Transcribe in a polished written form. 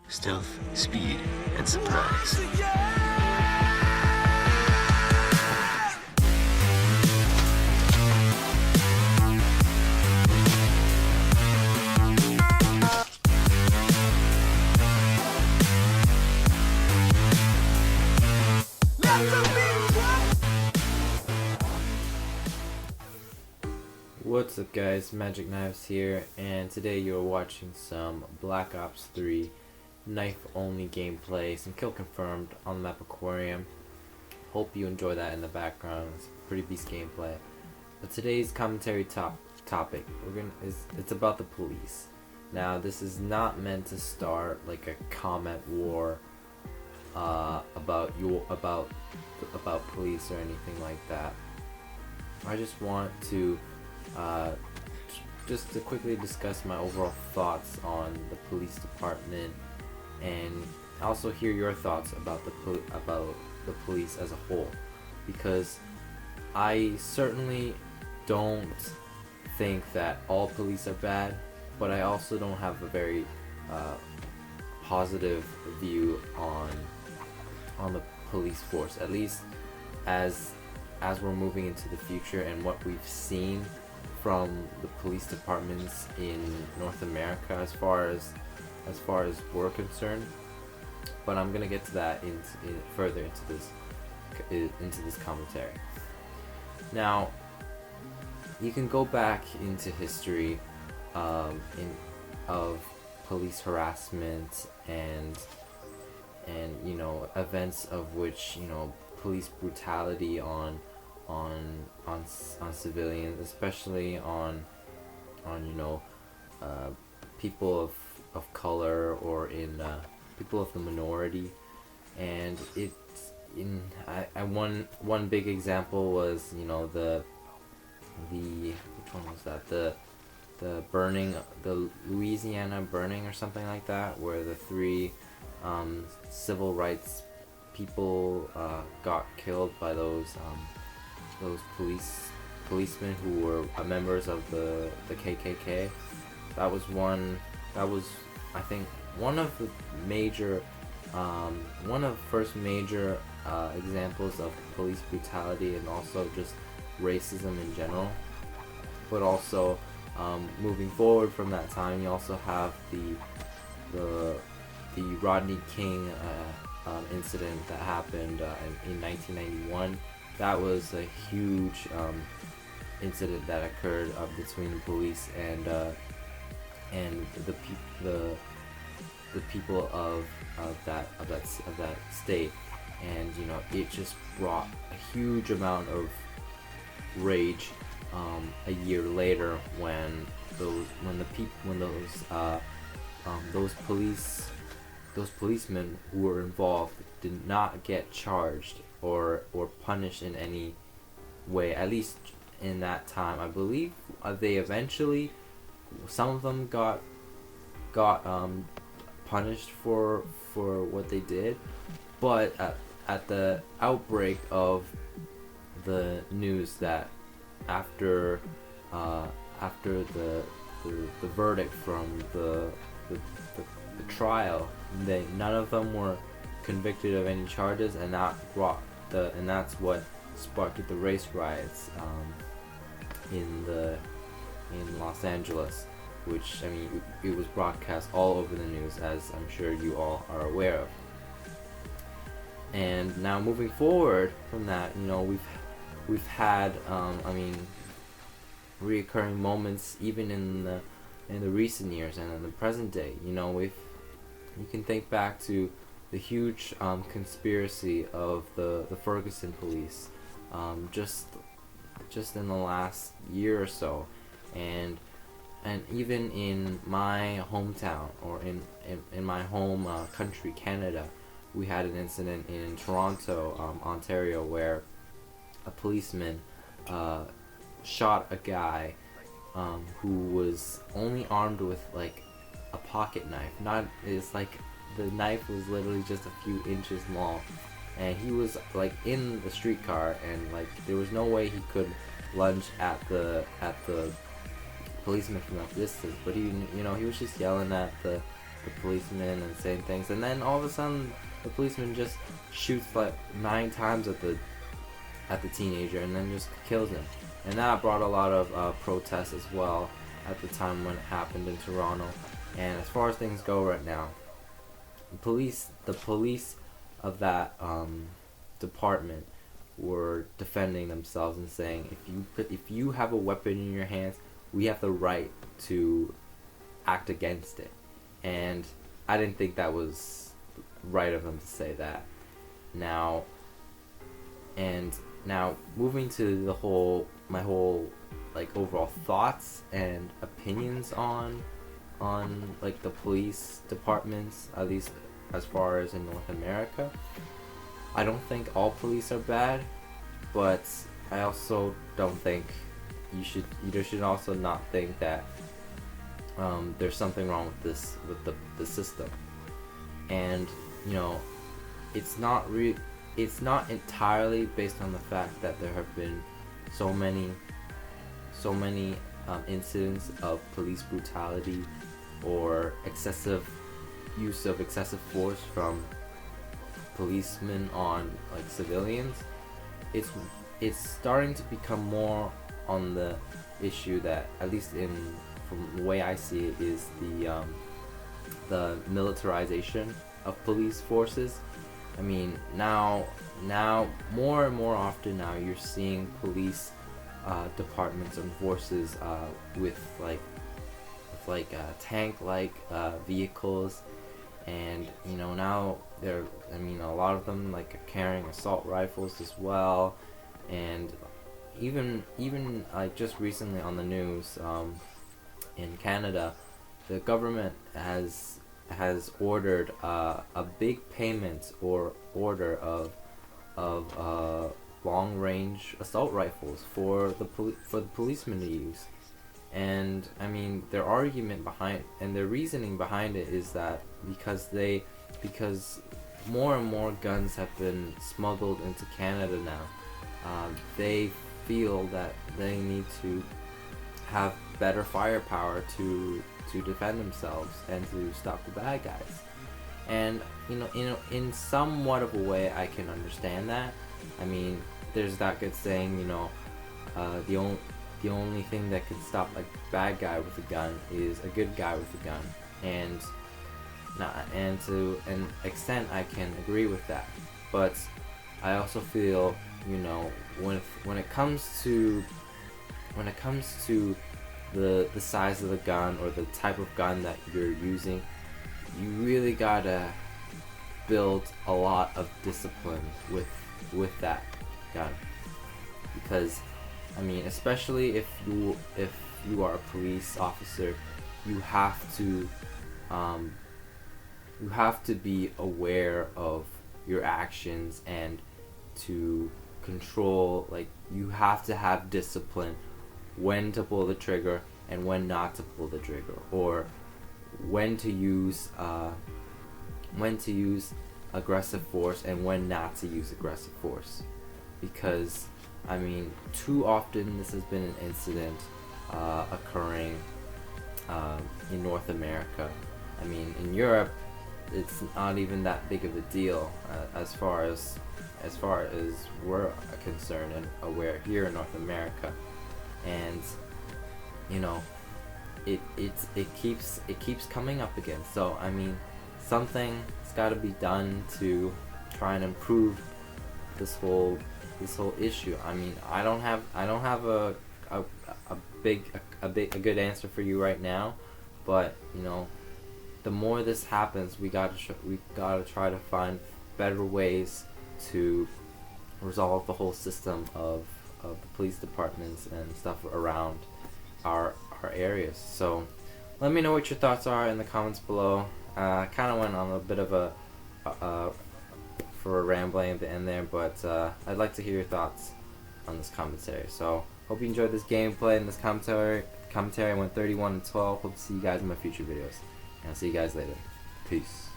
stealth, speed, and surprise. What's up guys, Magic Knives here, and today you're watching some Black Ops 3 knife-only gameplay, some kill confirmed on the map Aquarium. Hope you enjoy that in the background. It's pretty beast gameplay. But today's commentary topic, it's about the police. Now this is not meant to start like a comment war about police or anything like that. I just want to just to quickly discuss my overall thoughts on the police department, and also hear your thoughts about the police as a whole, because I certainly don't think that all police are bad, but I also don't have a very positive view on the police force, at least as we're moving into the future and what we've seen from the police departments in North America as far as we're concerned. But I'm gonna get to that further into this commentary. Now, you can go back into history of police harassment and events of which police brutality on civilians, especially on people of color or in people of the minority. And one big example was the which one was that, the burning, the Louisiana burning or something like that, where the three civil rights people got killed by those policemen who were members of the KKK. That was I think one of the first major examples of police brutality, and also just racism in general. But also moving forward from that time, you also have the Rodney King incident that happened in 1991. That was a huge incident that occurred between the police and the people of that state, and it just brought a huge amount of rage a year later when those policemen who were involved did not get charged or punished in any way. At least in that time, I believe they eventually, some of them got punished for what they did. But at the outbreak of the news that after the verdict from the trial, none of them were convicted of any charges, and that's what sparked the race riots in Los Angeles, which, I mean, it was broadcast all over the news, as I'm sure you all are aware of. And now moving forward from that, we've had reoccurring moments even in the recent years and in the present day. You can think back to the huge conspiracy of the Ferguson police, just in the last year or so, and even in my hometown, or in my home country, Canada, we had an incident in Toronto, Ontario, where a policeman shot a guy who was only armed with like a pocket knife. It's like the knife was literally just a few inches long, and he was like in the streetcar, and like there was no way he could lunge at the policeman from that distance. But he was just yelling at the the policeman and saying things, and then all of a sudden the policeman just shoots like 9 times at the teenager and then just kills him. And that brought a lot of protests as well at the time when it happened in Toronto. And as far as things go right now, the police of that department were defending themselves and saying, if you have a weapon in your hands, we have the right to act against it. And I didn't think that was right of them to say that. Now moving to my whole like overall thoughts and opinions on like the police departments, at least as far as in North America. I don't think all police are bad, but I also don't think you should also not think that there's something wrong with the system. And it's not entirely based on the fact that there have been so many incidents of police brutality or excessive use of excessive force from policemen on like civilians. It's starting to become more on the issue that, at least from the way I see it, is the militarization of police forces. I mean, now more and more often now you're seeing police departments and forces with tank-like vehicles, and now a lot of them like are carrying assault rifles as well. And even like just recently on the news, in Canada, the government has ordered a big payment or order of long-range assault rifles for the policemen to use. And I mean, their argument behind and their reasoning behind it is that because more and more guns have been smuggled into Canada now, they feel that they need to have better firepower to defend themselves and to stop the bad guys. And in somewhat of a way I can understand that. I mean, there's that good saying, the only thing that can stop a bad guy with a gun is a good guy with a gun. And to an extent I can agree with that. But I also feel, when it comes to the size of the gun or the type of gun that you're using, you really gotta build a lot of discipline with that gun. Because I mean, especially if you are a police officer, you have to be aware of your actions and to control, like, you have to have discipline when to pull the trigger and when not to pull the trigger, or when to use aggressive force and when not to use aggressive force. Because I mean, too often this has been an incident occurring in North America. I mean, in Europe, it's not even that big of a deal as far as we're concerned and aware here in North America. And it keeps coming up again. So I mean, something's got to be done to try and improve this whole issue. I mean, I don't have a good answer for you right now, but the more this happens, we gotta try to find better ways to resolve the whole system of the police departments and stuff around our areas. So let me know what your thoughts are in the comments below. I kind of went on a bit of a rambling at the end there, but I'd like to hear your thoughts on this commentary. So hope you enjoyed this gameplay and this commentary. I went 31-12. Hope to see you guys in my future videos, and I'll see you guys later. Peace.